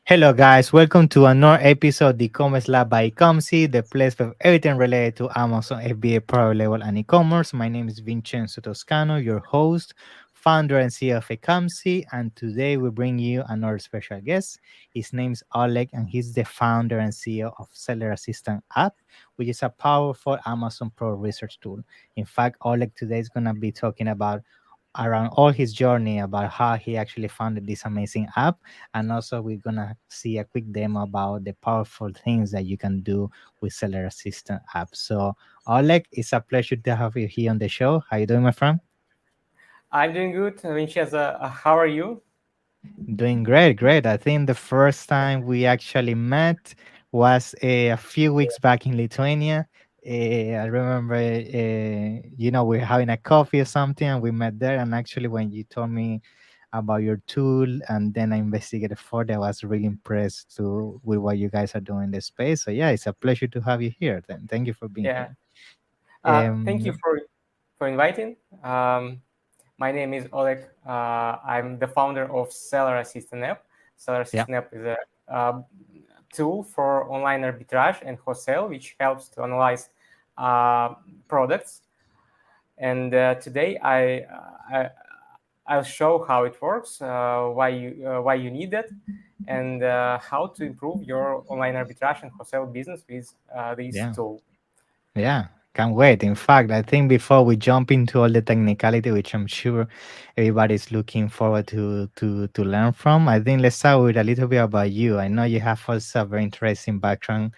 Hello, guys. Welcome to another episode of the e-commerce lab by Ecomcy, the place for everything related to Amazon FBA private label and e-commerce. My name is Vincenzo Toscano, your host, founder and CEO of Ecomcy, and today we bring you another special guest. His name is Oleg, and he's the founder and CEO of Seller Assistant app, which is a powerful Amazon Pro research tool. In fact, Oleg today is going to be talking about around all his journey about how he actually founded this amazing app, and also we're gonna see a quick demo about the powerful things that you can do with Seller Assistant app. So Oleg, it's a pleasure to have you here on the show. How you doing, my friend? I'm doing good. Vincenzo, how are you? Doing great, great. I think the first time we actually met was a few weeks back in Lithuania. I remember, we were having a coffee or something, and we met there. And actually, when you told me about your tool, and then I investigated further, I was really impressed with what you guys are doing in the space. So yeah, it's a pleasure to have you here. Then thank you for being Yeah. here. Thank you Um, for inviting. My name is Oleg. I'm the founder of Seller Assistant app. Seller yeah, Assistant app is a tool for online arbitrage and wholesale, which helps to analyze uh, products. And today I'll show how it works, why you need it, and how to improve your online arbitrage and wholesale business with this yeah. tool. Yeah, can't wait. In fact, I think before we jump into all the technicality, which I'm sure everybody's looking forward to learn from, I think let's start with a little bit about you. I know you have also a very interesting background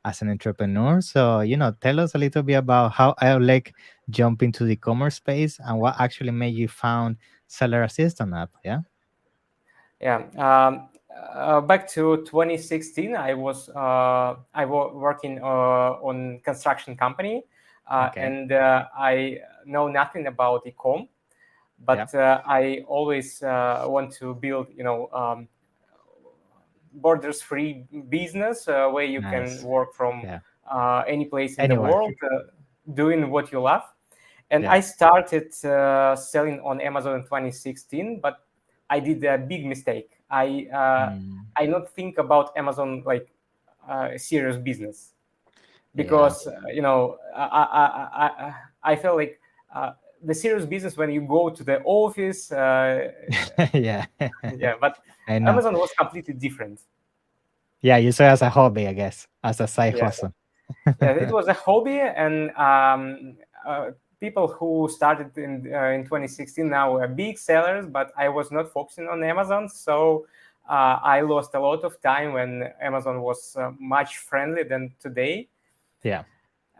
as an entrepreneur. So, tell us a little bit about how Oleg jump into the commerce space and what actually made you found Seller Assistant app. Yeah. Yeah. Back to 2016, I was working on construction company, Okay. and I know nothing about ecom, Yeah. but I always want to build, borders-free business where you can Nice. work from Yeah. any place in the Anywhere. world, doing what you love. And Yeah. I started selling on Amazon in 2016, but I did a big mistake. Mm, I not think about Amazon like serious business yeah. because I felt like uh, the serious business when you go to the office. Yeah. Yeah, but I know. Amazon was completely different. Yeah, you saw it as a hobby, I guess, as a side Yeah, hustle. yeah, it was a hobby, and people who started in 2016 now are big sellers, but I was not focusing on Amazon, so I lost a lot of time when Amazon was much friendly than today. Yeah.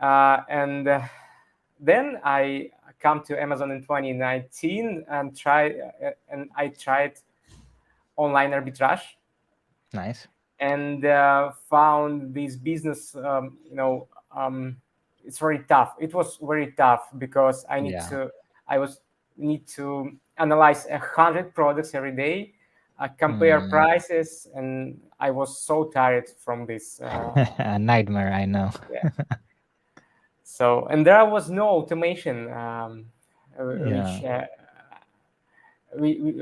And then I come to Amazon in 2019 and I tried online arbitrage Nice. and found this business. It's very tough. It was very tough because Yeah. I was need to analyze 100 products every day, compare Mm. prices, and I was so tired from this. A nightmare, I know. Yeah. So and there was no automation, Yeah. which we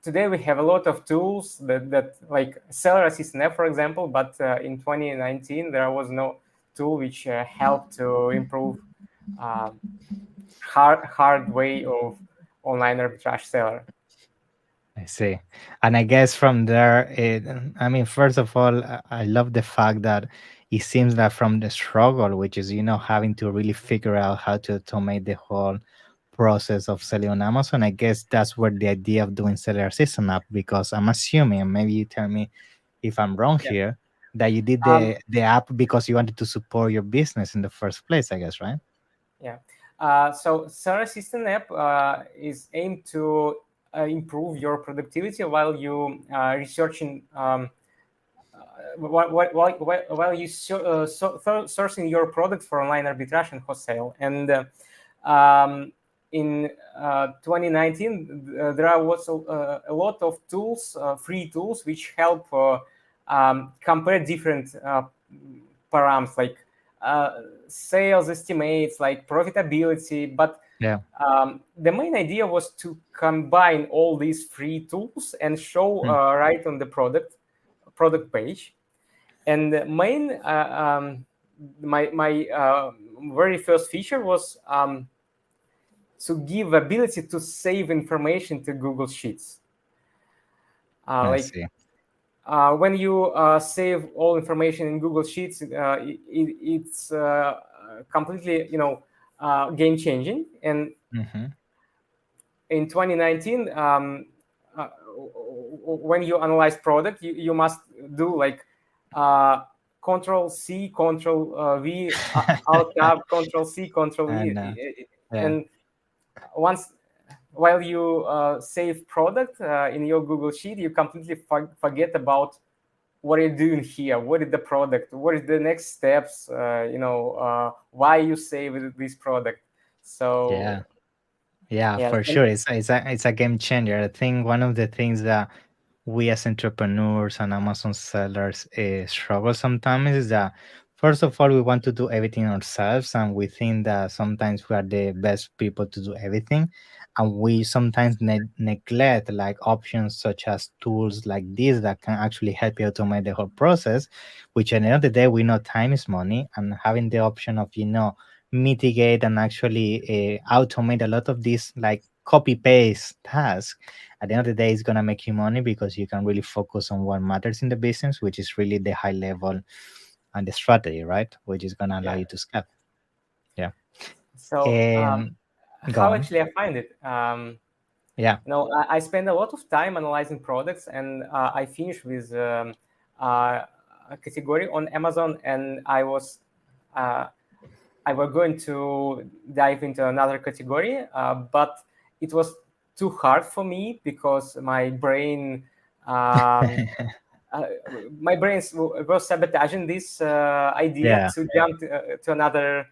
today we have a lot of tools that like seller assistant app, for example, but in 2019 there was no tool which helped to improve um, hard way of online arbitrage seller. I see. And I guess from there, I mean, first of all, I love the fact that it seems that from the struggle, which is, having to really figure out how to automate the whole process of selling on Amazon, I guess that's where the idea of doing seller assistant app, because I'm assuming, and maybe you tell me if I'm wrong Yeah. here, that you did um, the app because you wanted to support your business in the first place, I guess, right? yeah. So seller assistant app is aimed to improve your productivity while you researching while you sourcing your product for online arbitrage and wholesale. And in 2019, there was a lot of tools, free tools, which help compare different params like uh, sales estimates, like profitability. But Yeah. the main idea was to combine all these free tools and show Mm. right on the product product page. And the main my very first feature was to give ability to save information to Google Sheets. I Like see. when you save all information in Google Sheets, it's completely, game changing. And Mm-hmm. in 2019, when you analyze product, you must do like uh, Control C, Control V, Alt Tab, Control C, Control And V, yeah, and once while you save product in your Google Sheet, you completely forget about what are you doing here, what is the product, what is the next steps, why you save this product. yeah. So Yeah, yes, for sure. It's a game changer. I think one of the things that we as entrepreneurs and Amazon sellers struggle sometimes is that first of all we want to do everything ourselves, and we think that sometimes we are the best people to do everything, and we sometimes neglect like options such as tools like this that can actually help you automate the whole process. Which at the end of the day we know time is money, and having the option of mitigate and actually automate a lot of these like copy paste tasks at the end of the day it's going to make you money because you can really focus on what matters in the business, which is really the high level and the strategy, right, which is going to allow yeah. you to scale. Yeah. So Go how on. actually I find it? Yeah. I spend a lot of time analyzing products, and I finished with a category on Amazon, and uh, I was going to dive into another category, but it was too hard for me because um, uh, my brain was sabotaging this idea Yeah. to jump to another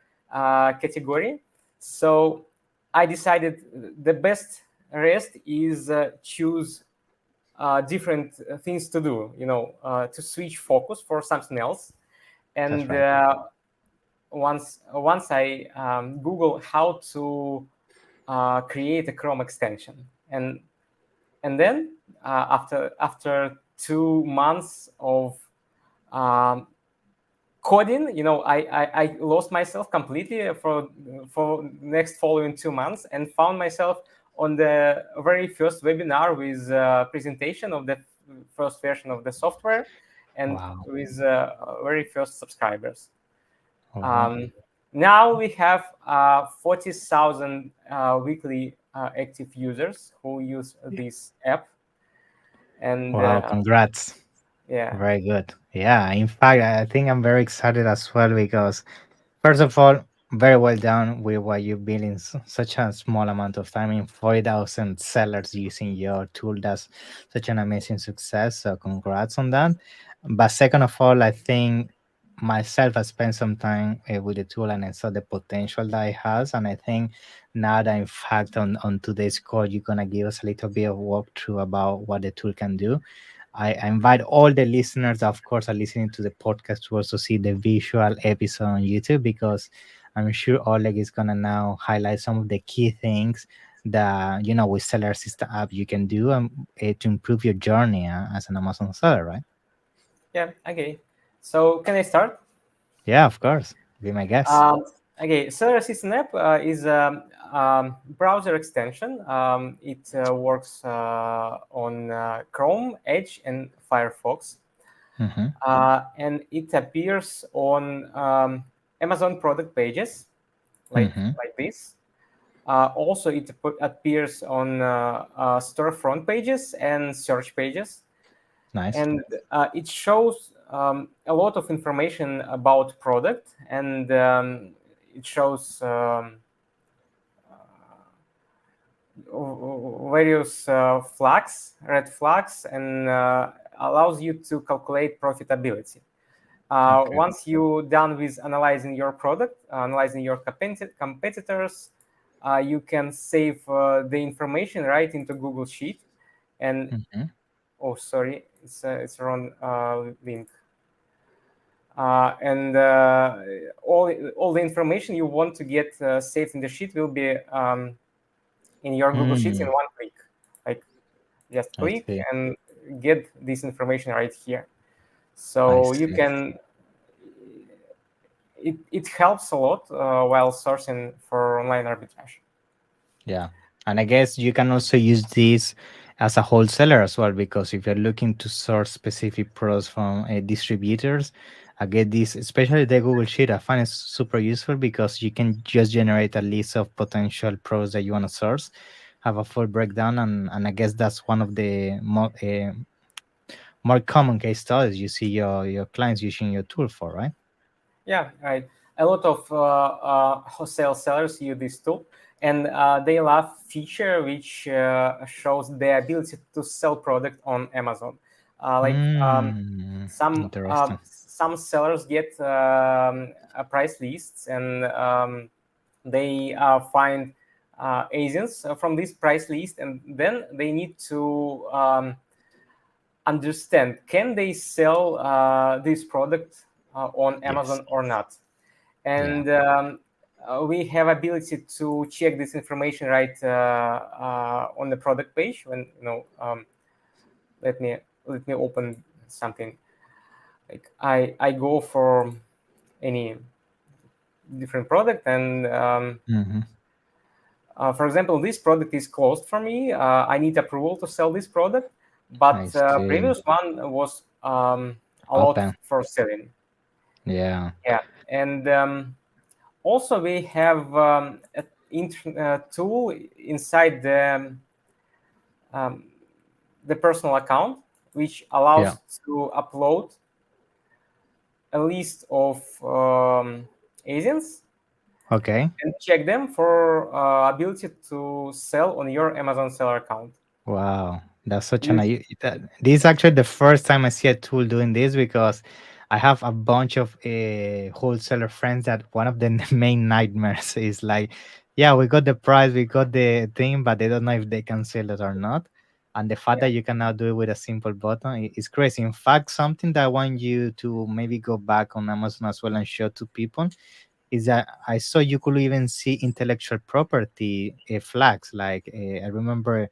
category. So I decided the best rest is choose different things to do, to switch focus for something else. That's And right. once I Google how to create a Chrome extension, and then after 2 months of um, coding, I lost myself completely for next following 2 months, and found myself on the very first webinar with presentation of the first version of the software, and Wow. with very first subscribers. Oh, wow. um, Now we have 40,000 weekly active users who use this app, and Wow, congrats. yeah, Very good. Yeah, in fact, I think I'm very excited as well because first of all, very well done with what you built in such a small amount of time. In 40,000 sellers using your tool, that's such an amazing success. So, congrats on that. But second of all, I think myself, I spent some time with the tool and I saw the potential that it has. And I think now that, in fact, on today's call, you're going to give us a little bit of walkthrough about what the tool can do. I invite all the listeners, of course, are listening to the podcast to also see the visual episode on YouTube because I'm sure Oleg is gonna now highlight some of the key things that with Seller Assistant app you can do to improve your journey as an Amazon seller, right? yeah, okay. So can I start? Yeah, of course. Be my guest. Um, okay, Seller Assistant app is a browser extension. It works on Chrome, Edge, and Firefox, Mm-hmm. and it appears on Amazon product pages, Mm-hmm. like this. Also, it appears on storefront pages and search pages, Nice. and it shows a lot of information about product, and it shows various flags, red flags, and allows you to calculate profitability. Okay. Once you're done with analyzing your product, analyzing your competitors, you can save the information right into Google Sheet. And Mm-hmm. oh, sorry, it's wrong link. And all the information you want to get saved in the sheet will be in your Google Sheets in Mm, one click. Like just I click see. and get this information right here. I So you see. can it helps a lot while sourcing for online arbitrage. Yeah. And I guess you can also use this as a wholesaler as well, because if you're looking to source specific products from distributors, I get this, especially the Google Sheet, I find it super useful because you can just generate a list of potential products that you want to source, have a full breakdown, and I guess that's one of the more common case studies you see your clients using your tool for, right? Yeah, right. A lot of wholesale sellers use this tool, and they love feature which shows the ability to sell product on Amazon. Like Interesting. some sellers get price lists, and they find agents from this price list, and then they need to understand, can they sell this product on Yes. Amazon or not. Yeah. And we have ability to check this information right on the product page. When let me let me open something. Like I go for any different product, and Hmm. for example, this product is closed for me. I need approval to sell this product, but I see. previous one was a lot Open. for selling. Yeah. Yeah, and also we have a tool inside um, the personal account, which Yeah. allows to upload a list of agents Okay. and check them for ability to sell on your Amazon seller account. Wow, that's such an. Use This is actually the first time I see a tool doing this, because I have a bunch of wholesaler friends that one of the main nightmares is like, yeah, we got the price, we got the thing, but they don't know if they can sell it or not. And the fact Yeah. that you can now do it with a simple button is crazy. In fact, something that I want you to maybe go back on Amazon as well and show to people is that I saw you could even see intellectual property flags. Like I remember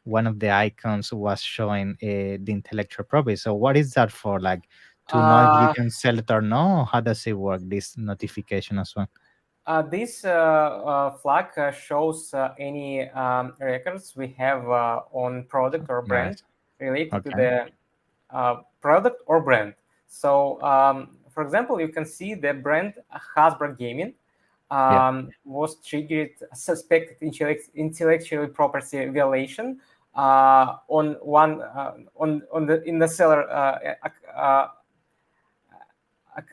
one of the icons was showing the intellectual property. So what is that for? Like to know if you Uh, can sell it or no? How does it work? This notification as well. this flag shows any records we have on product or brand Nice. related to Okay. the product or brand. So, for example, you can see the brand Hasbro Gaming Yeah. was triggered suspected intellectual property violation on one on the in the seller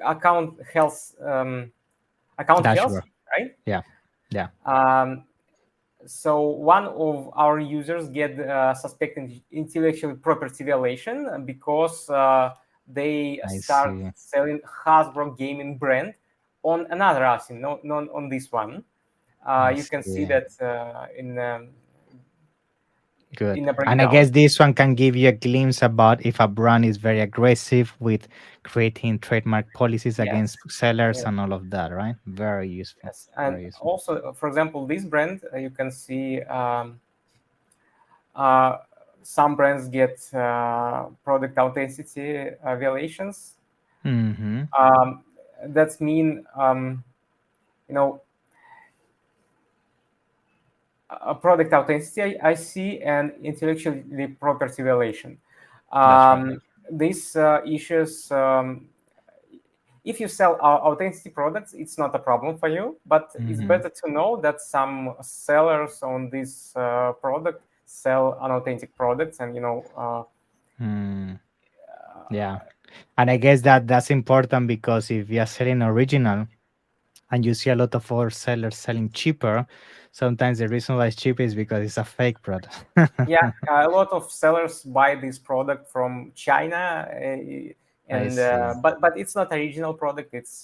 account health account health, Dashboard. right? Yeah. Yeah. Um, so one of our users get suspected intellectual property violation because they I start see. selling Hasbro gaming brand on another ASIN, not on this one. I You can see see. that Good. in the And I breakdown. guess this one can give you a glimpse about if a brand is very aggressive with creating trademark policies against Yes, sellers yes, and all of that, right? Very useful. yes. And Very useful. also, for example, this brand, you can see uh, some brands get product authenticity violations. Mm-hmm. um, that's mean you know a product authenticity I see, and intellectual property violation. That's right. These issues, if you sell authenticity products, it's not a problem for you, but it's Mm-hmm. better to know that some sellers on this product sell unauthentic products, and Mm. Yeah. And I guess that that's important because if you're selling original and you see a lot of other sellers selling cheaper, sometimes the reason why it's cheap is because it's a fake product. yeah, a lot of sellers buy this product from China, I and see. but it's not original product. It's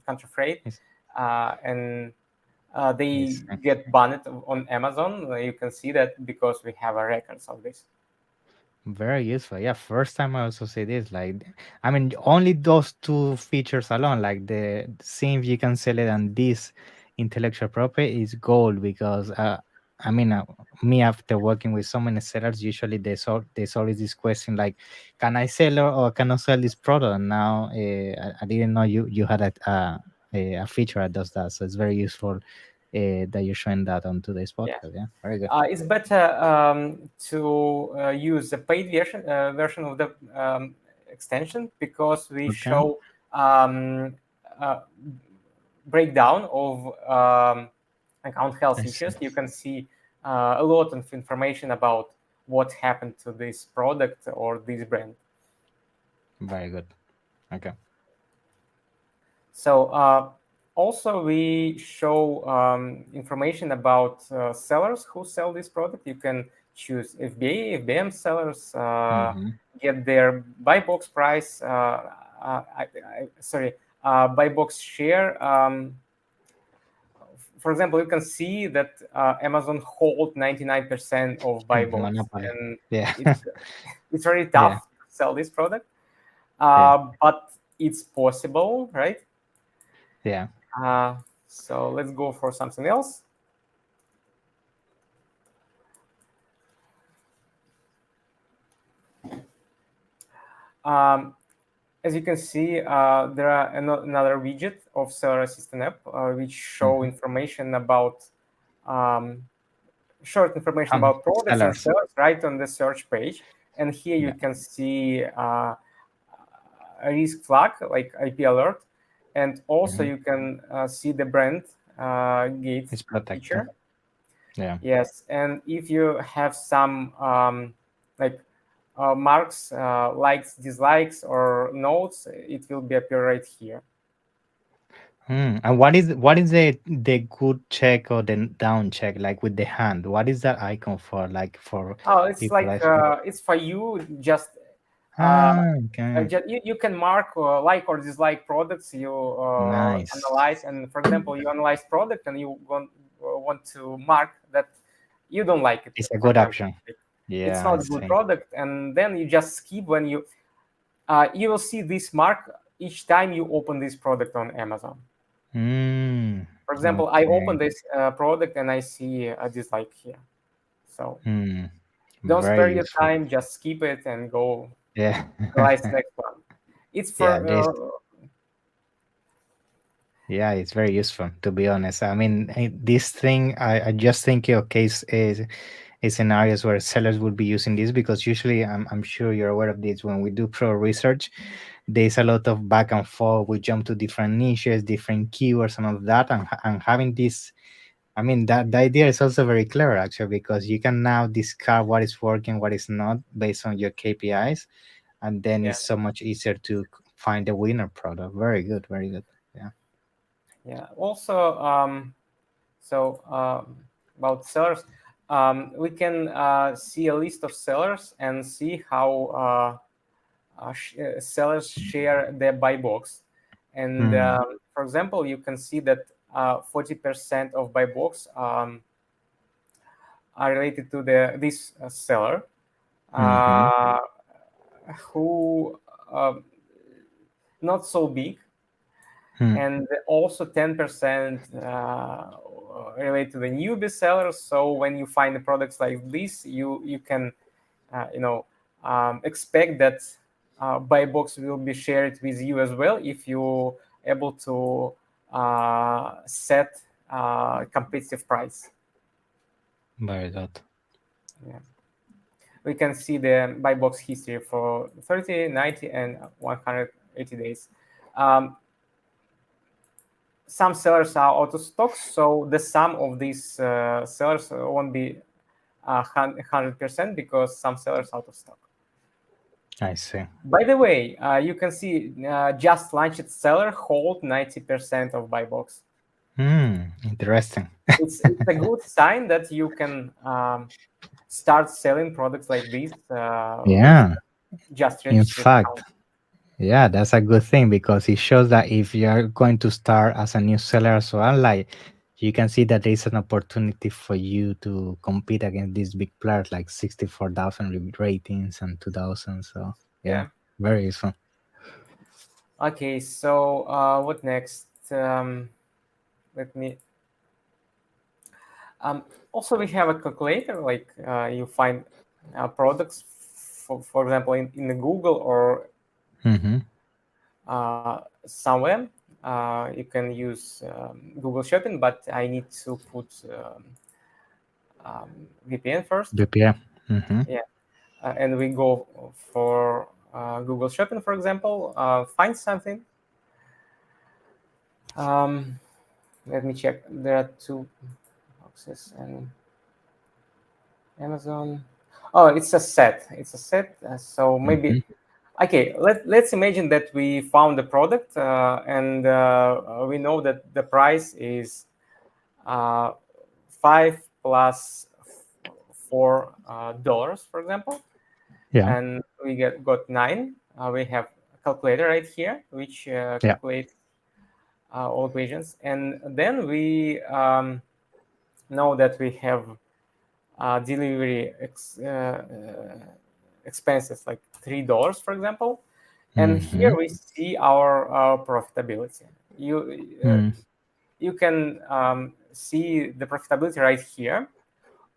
counterfeit, It's, and I they see. get banned on Amazon. You can see that because we have a records of this. Very useful. Yeah, first time I also see this. Like, I mean, only those two features alone, like the seeing if you can sell it and this intellectual property is gold because I mean, me after working with so many sellers, usually there's always this question like, can I sell or can I sell this product? And now I didn't know you had a feature that does that, so it's very useful that you're showing that on today's Yeah. podcast. Yeah, very good. It's better to use the paid version of the extension, because we Okay. show uh, breakdown of account health I see. issues. You can see a lot of information about what happened to this product or this brand. Very good. Okay. So also we show information about sellers who sell this product. You can choose FBA, FBM sellers, Mm-hmm. get their buy box price, sorry, buy box share. For example, you can see that Amazon hold 99% of buy box, Monopoly. and Yeah. it's very Yeah. tough to sell this product, Yeah. but it's possible, right? Yeah. Uh, so let's go for something else. Um, as you can see, there are another widget of Seller Assistant app which show Mm-hmm. information about um, short information Um, about products and Sellers. sellers right on the search page. And here you Yeah. can see a risk flag like IP alert, and also Mhm. you can see the brand gate It's protected. feature. Yeah. Yes, and if you have some like marks, likes, dislikes, or notes, it will be appear right here. And what is the good check or the down check like with the hand? What is that icon for? Like for Oh, it's people like actually. it's for you. Just Okay. you can mark like or dislike products you Nice. analyze, and for example, you analyze product and you want to mark that you don't like it. It's a For good example, option. it's Yeah, not I a good see. product, and then you just skip when you will see this mark each time you open this product on Amazon. Mm, For example, I open okay. this product and I see a dislike here. So Mm, don't very spare your useful. time, just skip it and go Yeah. analyze the next one. It's Yeah, for this yeah, it's very useful to be honest. I mean, this thing I just think okay is scenarios where sellers would be using this because usually I'm sure you're aware of this when we do pro research there's a lot of back and forth. We jump to different niches, different keywords, and all of that. And having this, I mean, that the idea is also very clever actually because you can now discover what is working, what is not based on your KPIs, and then yeah, it's so much easier to find a winner product. Very good, very good. Yeah. yeah. Also, so about sellers, we can see a list of sellers and see how sellers share their buy box. And Mm, for example, you can see that 40% of buy box are related to this seller, mm-hmm, uh, who not so big, mm. and also 10% relate to the newbie sellers. So when you find the products like this, you can expect that buy box will be shared with you as well if you able to set competitive price. Very good. Yeah. We can see the buy box history for 30, 90, and 180 days. Um, some sellers are out of stock, so the sum of these sellers won't be 100% because some sellers out of stock. I see. By the way, you can see just launched seller hold 90% of buy box. Interesting. It's a good sign that you can start selling products like this with Yeah. just In registered fact, account. yeah, that's a good thing because it shows that if you're going to start as a new seller as well, like you can see that there's an opportunity for you to compete against these big players like 64,000 ratings and 2,000. So, yeah, Yeah. very useful. Okay, so what next? Let me Um, Also, we have a calculator, like you find products, for example, in the Google or Mm-hmm. somewhere. You can use Google Shopping, but I need to put VPN first. BPM. Mm-hmm. Yeah, and we go for Google Shopping, for example, find something. Um, Let me check. There are two boxes and Amazon. Oh, it's a set. It's a set. So maybe Mm-hmm. okay. Let's imagine that we found the product and we know that the price is uh, 5 plus $4, for example, Yeah. and we got 9. We have a calculator right here which Yeah. calculates all equations, and then we know that we have delivery expenses like $3, for example, and here Mm-hmm. we see our profitability. Mm. You can see the profitability right here.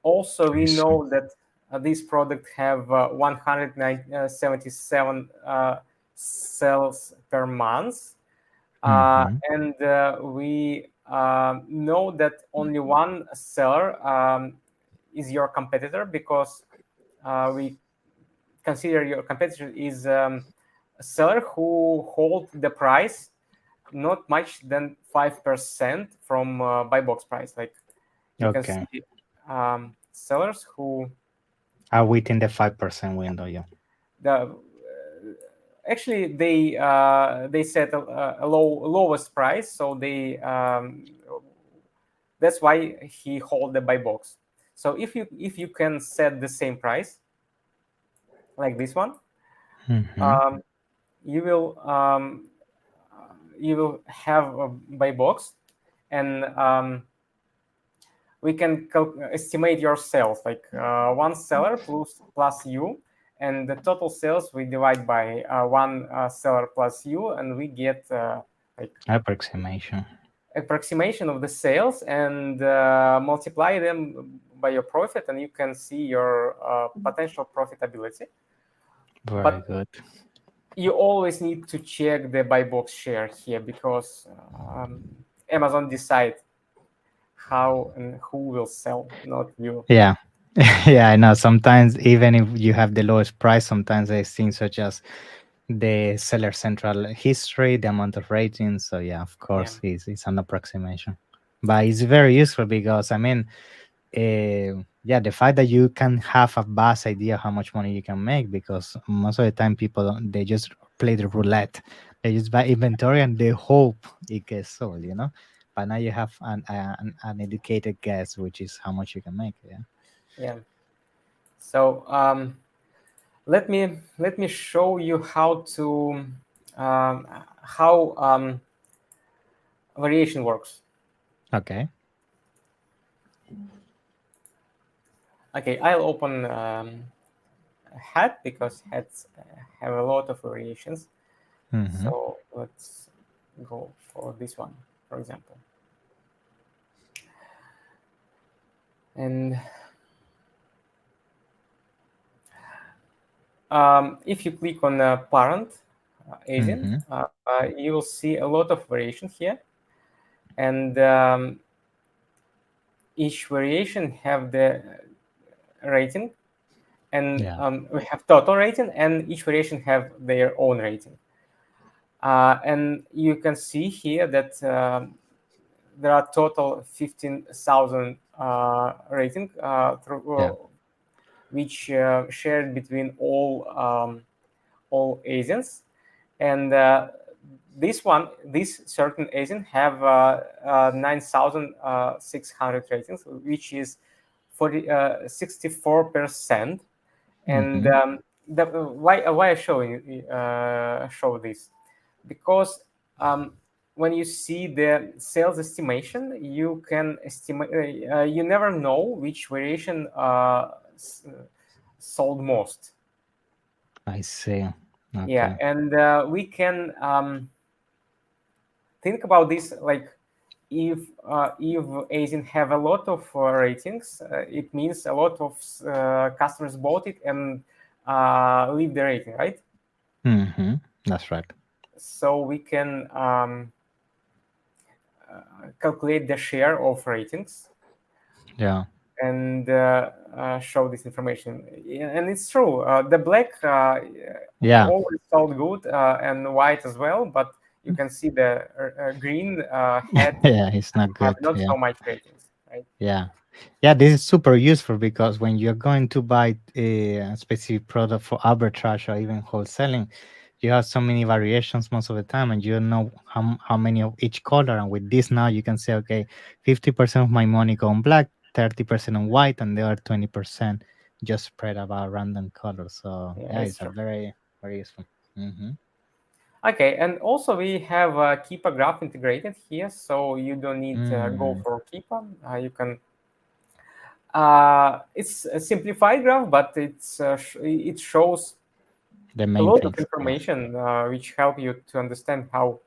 Also, I we see. know that this product have 177 sales per month, Mm-hmm. and we know that only one seller is your competitor, because we consider your competitor is a seller who hold the price not much than 5% from buy box price. Like you can Okay. see sellers who Are within the 5% window, yeah. the actually they set a lowest price, so they that's why he hold the buy box. So if you can set the same price like this one, Mm-hmm. um, you will you will have a buy box, and we can estimate your sales, like one seller plus you, and the total sales we divide by one seller plus you, and we get like Approximation. approximation of the sales, and multiply them by your profit, and you can see your potential profitability. Very But good. you always need to check the buy box share here, because Amazon decide how and who will sell, not you. Yeah. Yeah, I know. Sometimes, even if you have the lowest price, sometimes there's things such as the seller central history, the amount of ratings. So, yeah, of Yeah, course, it's an approximation. But it's very useful because, I mean, yeah, the fact that you can have a vast idea how much money you can make, because most of the time people they just play the roulette. They just buy inventory and they hope it gets sold, you know. But now you have an educated guess, which is how much you can make. Yeah. yeah. So let me show you um, how variation works. Okay. Okay, I'll open hat, because hats have a lot of variations. Mm-hmm. So let's go for this one, for example. And if you click on parent agent, Mm-hmm. you will see a lot of variation here, and each variation have the rating, and Yeah. we have total rating, and each variation have their own rating. And you can see here that there are total 15,000 rating Yeah. which shared between all agents, and this certain agent have 9,600 ratings, which is 64%. And Mm-hmm. why I show this, because um, when you see the sales estimation, you can estimate. You never know which variation sold most. I see. Yeah, Okay. and we can think about this like if agent have a lot of ratings, it means a lot of customers bought it and leave the rating, right? Mm-hmm. That's right. So we can calculate the share of ratings Yeah. and show this information. Yeah, and it's true. The black Yeah. always sold good and white as well, but you can see the green had Yeah, it's not have good. not Yeah. so much ratings, right? Yeah. Yeah, this is super useful because when you're going to buy a specific product for arbitrage or even wholesaling, you have so many variations most of the time, and you know how many of each color. And with this now, you can say, okay, 50% of my money go on black, 30% on white, and the other 20% just spread about random colors. So Yeah, yeah, it's it's a true. very, very useful. Mm-hmm. Okay, and also we have Keepa graph integrated here, so you don't need go Mm, for Keepa. You can. It's a simplified graph, but it shows the a main lot of things. Yeah. information which help you to understand how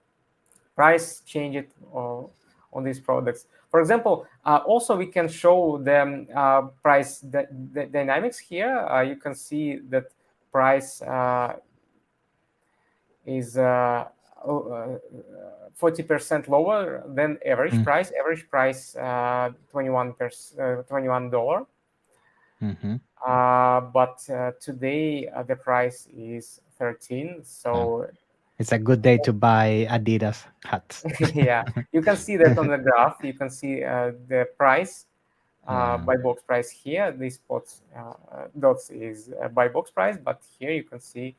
price changed on these products. For example, also we can show the price the dynamics here. You can see that price is 40% lower than average Mm, price. Average price 21 $21. mm-hmm. But today the price is 13. Yeah. So It's a good day to buy Adidas hats. yeah, you can see that on the graph. You can see the price Yeah. by box price here. These spots dots is by box price, but here you can see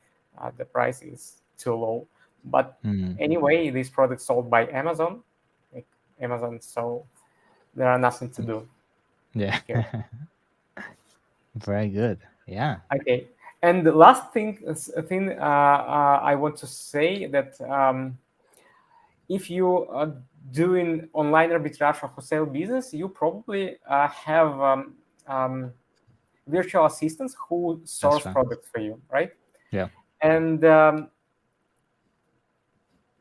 the price is too low. But Mm, anyway, this product sold by Amazon, like Amazon, so there are nothing to do yeah. here. Very good. Yeah. Okay, and the last thing I want to say that if you are doing online arbitrage or wholesale business, you probably have virtual assistants who That's source right. products for you, right? Yeah. And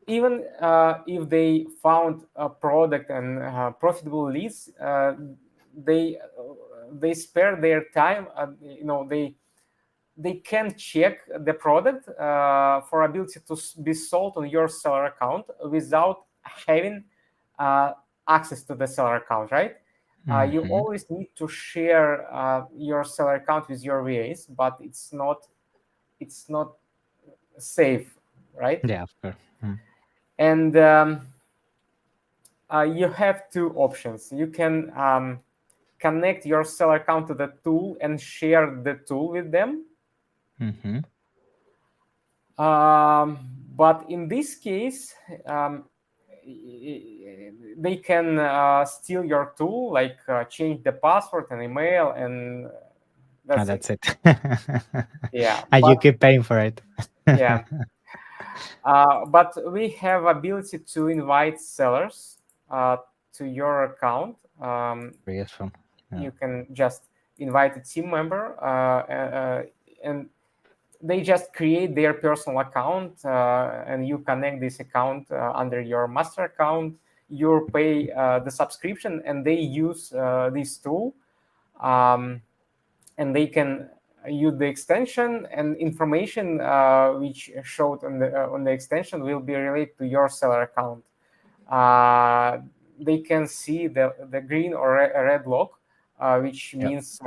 even if they found a product and profitable leads, they they spare their time. They can check the product for ability to be sold on your seller account without having uh, access to the seller account, right? You Mm-hmm. always need to share your seller account with your VAs, but it's not safe, right? Yeah, of course. Mm. And you have two options. You can connect your seller account to the tool and share the tool with them. Mm-hmm. Um, but in this case, they can steal your tool, like change the password and email, and And that's it. that's it. Yeah, And you but keep paying for it. yeah, but we have ability to invite sellers to your account. Very useful. Yeah. You can just invite a team member, and they just create their personal account, and you connect this account under your master account. You pay the subscription, and they use this tool, um, and they can use the extension, and information which showed on the extension will be related to your seller account. Uh, they can see the green or red lock, which Yeah. means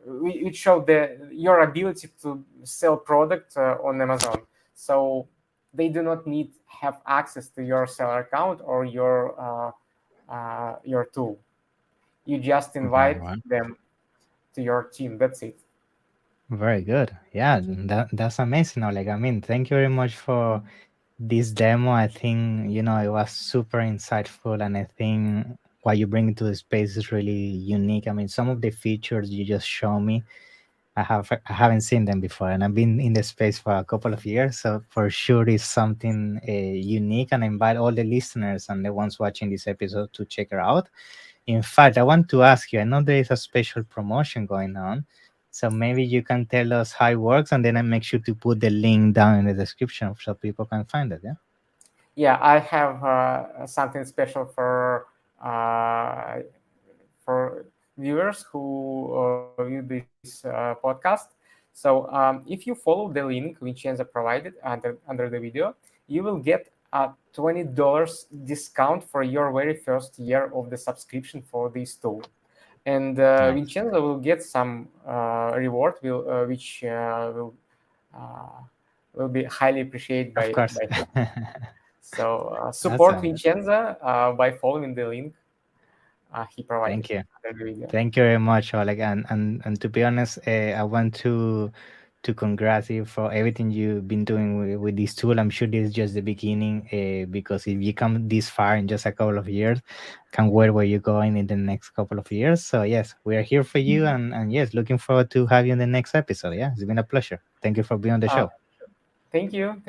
which show your ability to sell product on Amazon. So they do not need have access to your seller account or your tool. You just Very invite well. them to your team. That's it. Very good. Yeah, that's amazing, Oleg. I mean, thank you very much for this demo. I think, it was super insightful, and I think what you bring to the space is really unique. I mean, some of the features you just show me, I haven't seen them before, and I've been in the space for a couple of years, so for sure it's something unique. And I invite all the listeners and the ones watching this episode to check it out. In fact, I want to ask you. I know there is a special promotion going on, so maybe you can tell us how it works, and then I make sure to put the link down in the description so people can find it. Yeah. Yeah, I have something special for viewers who view this podcast. So if you follow the link Vincenzo provided under the video, you will get a $20 discount for your very first year of the subscription for this tool. And Nice. Vincenzo will get some reward which uh, will be highly appreciated Of course. by him. So support Awesome. Vincenzo by following the link he provided Thank you. under the video. Thank you very much, Oleg. And to be honest, I want to congrats you for everything you've been doing with this tool. I'm sure this is just the beginning, because if you come this far in just a couple of years, can wait where you're going in the next couple of years. So yes, we are here for you, and yes, looking forward to have you in the next episode. Yeah, it's been a pleasure. Thank you for being on the Uh, show. thank you,